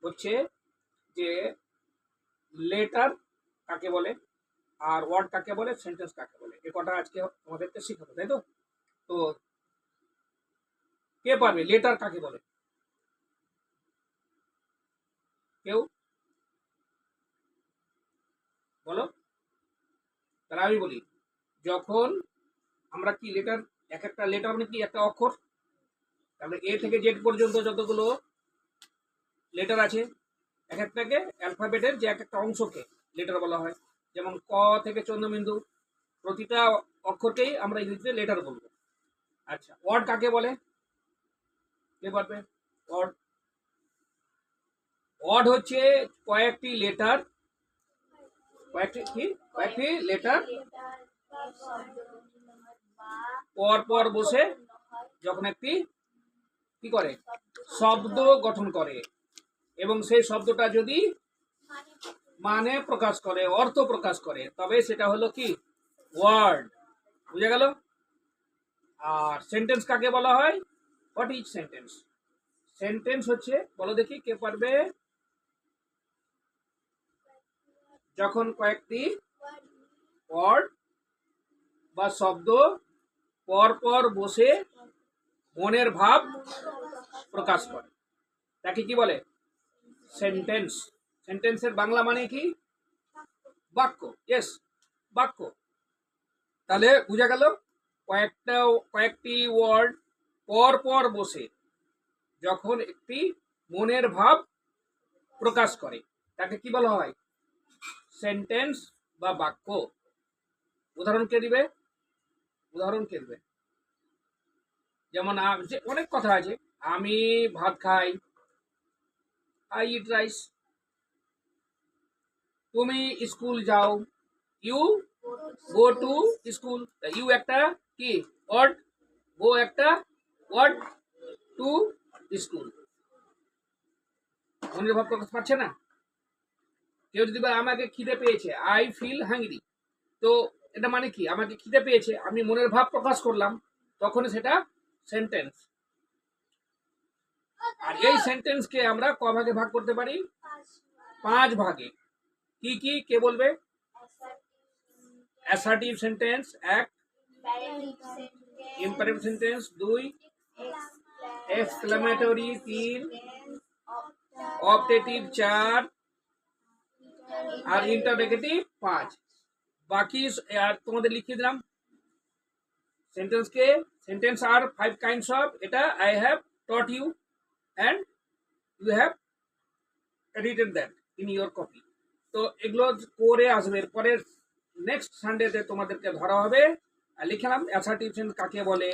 হচ্ছে যে লেটার কাকে বলে, আর ওয়ার্ড কাকে বলে, সেন্টেন্স কাকে বলে, এ কটা আজকে আমাদেরকে শিখাবো, তাই তো? তো কে পারবে লেটার কাকে বলে? কেউ বলো। তাহলে আমি বলি, যখন আমরা কি লেটার, এক একটা লেটার মানে কি একটা অক্ষর, তাহলে এ থেকে জেড পর্যন্ত যতগুলো লেটার আছে, এক একটাকে অ্যালফাবেটের যে এক একটা অংশকে লেটার বলা হয়। যেমন ক থেকে চন্দ্রবিন্দু, প্রতিটা অক্ষরকেই আমরা ইংরেজিতে লেটার বলবো। আচ্ছা, ওয়ার্ড কাকে বলে? কে পারবে? ওয়ার্ড, ওয়ার্ড হচ্ছে কয়েকটি লেটার, কয়েকটি লেটার পর পর বসে যখন একটি কি করে, শব্দ গঠন করে, এবং সেই শব্দটা যদি মানে প্রকাশ করে, অর্থ প্রকাশ করে, তবে সেটা হলো কি ওয়ার্ড। বুঝে গেল? আর সেন্টেন্স কাকে বলা হয়? What is sentence? সেন্টেন্স হচ্ছে, বলো দেখি কে পারবে, যখন কয়েকটি ওয়ার্ড বা শব্দ পর পর বসে মনের ভাব প্রকাশ করে, তাকে কি বলে? সেন্টেন্স। সেন্টেন্সের বাংলা মানে কি? বাক্য। ইয়েস, বাক্য। তাহলে বুঝা গেল, কয়েকটি ওয়ার্ড পর পর বসে যখন একটি মনের ভাব প্রকাশ করে, তাকে কি বলা হয়? সেন্টেন্স বা বাক্য। উদাহরণ কে দিবে? উদাহরণ কে দিবে? যেমন যে অনেক কথা আছে, আমি ভাত খাই, আই ইট রাইস। তুমি স্কুল যাও, you go to school. You একটা কি ওয়ার্ড, গো একটা ওয়ার্ড, টু স্কুল। মনের ভাব প্রকাশ পাচ্ছে না? কেউ যদি বলে আমাকে খিদে পেয়েছে, আই ফিল হাংরি, তো এটা মানে কি? আমাকে খিদে পেয়েছে, আমি মনের ভাব প্রকাশ করলাম, তখন সেটা সেন্টেন্স। আর এই সেন্টেন্সকে আমরা ক ভাগে ভাগ করতে পারি? 5 ভাগে। কি কি কে বলবে? Assertive sentence 1, imperative sentence 2, exclamatory 3, optative 4, আর ইন্টারোগেটিভ 5। বাকি আর তোমাদের লিখিয়ে দিলাম। সেন্টেন্স আর 5 কাইন্ডস অফ, এটা I have taught you and you have written that in your copy। তো এগুলো করে আসবে, এরপরে নেক্সট সানডেতে তোমাদেরকে ধরা হবে। আর লিখলাম অ্যাসার্টিভ সেন্টেন্স কাকে বলে,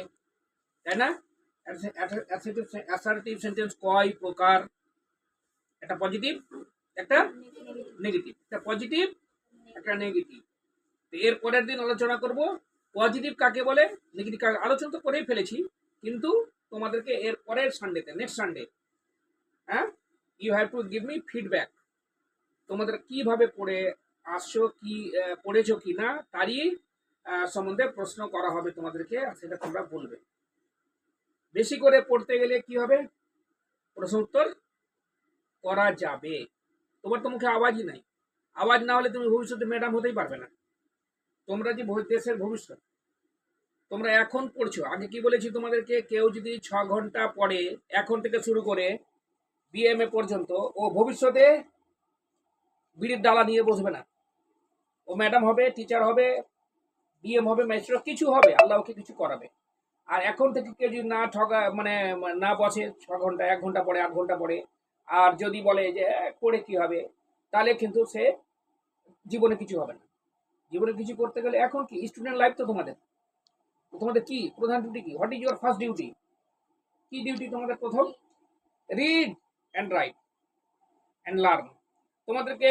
তাই না? অ্যাসার্টিভ সেন্টেন্স কয় প্রকার, একটা পজিটিভ, একটা নেগেটিভ, একটা পজিটিভ, একটা নেগেটিভ। এর পরের দিন আলোচনা করব পজিটিভ কাকে বলে, নেগেটিভ কাকে। আলোচনা তো করেই ফেলেছি, কিন্তু তোমাদেরকে এর পরের সানডেতে, নেক্সট সানডে, হ্যাঁ, you have to give me feedback. তোমাদের কিভাবে পড়ে আসছো, কি পড়েছো কি না, তারই সম্বন্ধে প্রশ্ন করা হবে তোমাদেরকে, আর সেটা তোমরা বলবে। বেশি করে পড়তে গেলে কি হবে? প্রশ্ন উত্তর করা যাবে। তোমার তো মুখে আওয়াজই নাই, আওয়াজ না হলে তুমি ভবিষ্যতে ম্যাডাম হতেই পারবে না। তোমরা যে দেশের ভবিষ্যৎ, তোমরা এখন পড়ছো। আগে কি বলেছি তোমাদেরকে, কেউ যদি 6 ঘন্টা পড়ে এখন থেকে শুরু করে বিএমএ পর্যন্ত, ও ভবিষ্যতে বিড়ির ডালা নিয়ে বসবে না। ও ম্যাডাম হবে, টিচার হবে, ডিএম হবে, ম্যাজিস্ট্রেট, কিছু হবে, আল্লাহ ওকে কিছু করাবে। আর এখন থেকে কেউ যদি না ঠগা, মানে না বসে 6 ঘন্টা, 1 ঘন্টা পড়ে, 8 ঘন্টা পড়ে, আর যদি বলে যে পড়ে কি হবে, তাহলে কিন্তু সে জীবনে কিছু হবে না। জীবনে কিছু করতে গেলে এখন কি স্টুডেন্ট লাইফ, তো তোমাদের তোমাদের কি প্রধান ডিউটি? কি what is your first duty? কি ডিউটি তোমাদের প্রথম? Read and right and learn. তোমাদেরকে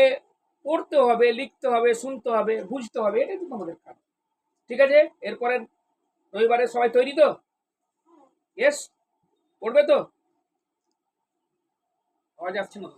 পড়তে হবে, লিখতে হবে, শুনতে হবে, বুঝতে হবে, এটাই তো তোমাদের কাজ। ঠিক আছে? এরপরে রবিবারে সবাই তৈরি তো? ইয়েস, পড়বে তো? আওয়াজ আসছে না?